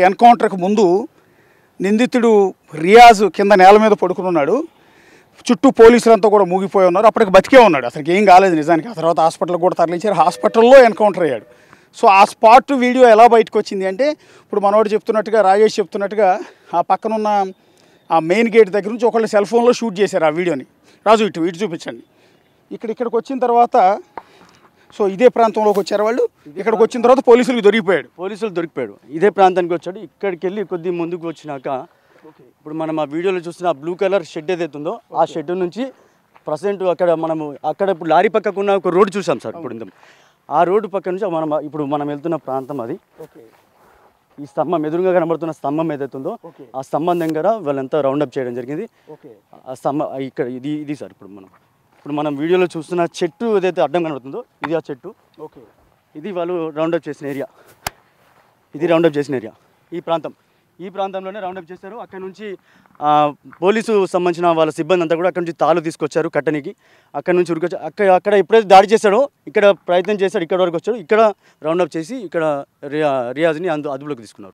ఎన్కౌంటర్కి ముందు నిందితుడు రియాజ్ కింద నేల మీద పడుకుని ఉన్నాడు. చుట్టూ పోలీసులంతా కూడా మూగిపోయి ఉన్నారు. అప్పటికి బతికే ఉన్నాడు, అసలు ఏం కాలేదు నిజానికి. ఆ తర్వాత హాస్పిటల్కి కూడా తరలించారు. హాస్పిటల్లో ఎన్కౌంటర్ అయ్యాడు. సో ఆ స్పాట్ వీడియో ఎలా బయటకు వచ్చింది అంటే, ఇప్పుడు మనోడు చెప్తున్నట్టుగా, రాజేష్ చెప్తున్నట్టుగా, ఆ పక్కనున్న ఆ మెయిన్ గేట్ దగ్గర నుంచి ఒకళ్ళు సెల్ ఫోన్లో షూట్ చేశారు ఆ వీడియోని. రాజు ఇటు చూపించండి. ఇక్కడికి వచ్చిన తర్వాత, సో ఇదే ప్రాంతంలోకి వచ్చారు వాళ్ళు. ఇక్కడికి వచ్చిన తర్వాత పోలీసులు దొరికిపోయాడు. ఇదే ప్రాంతానికి వచ్చాడు. ఇక్కడికి వెళ్ళి కొద్ది ముందుకు వచ్చినాక ఇప్పుడు మనం ఆ వీడియోలో చూస్తున్న బ్లూ కలర్ షెడ్ ఏదైతుందో ఆ షెడ్ నుంచి ప్రజెంట్ అక్కడ ఇప్పుడు లారీ పక్కకున్న ఒక రోడ్డు చూసాం సార్. ఇప్పుడు ఆ రోడ్డు పక్క నుంచి మనం వెళ్తున్న ప్రాంతం అది. ఈ స్తంభం ఎదురుగా కనబడుతున్న స్తంభం ఏదైతుందో ఆ స్తంభం దగ్గర వాళ్ళంతా రౌండప్ చేయడం జరిగింది. ఆ స్తంభం ఇక్కడ ఇది సార్. ఇప్పుడు మనం వీడియోలో చూస్తున్న చెట్టు ఏదైతే అడ్డం కనబడుతుందో ఇది ఆ చెట్టు. ఇది వాళ్ళు రౌండప్ చేసిన ఏరియా. ఈ ప్రాంతంలోనే రౌండప్ చేశారు. అక్కడ నుంచి పోలీసు సంబంధించిన వాళ్ళ సిబ్బంది అంతా కూడా అక్కడ నుంచి తాళ్ళు తీసుకొచ్చారు కట్టనికి. అక్కడ నుంచి ఉరికొచ్చి అక్కడ ఎప్పుడైతే దాడి చేశాడో ఇక్కడ ప్రయత్నం చేశాడు, ఇక్కడ వరకు వచ్చాడు. ఇక్కడ రౌండప్ చేసి ఇక్కడ రియాజ్ని అదుపులోకి తీసుకున్నారు.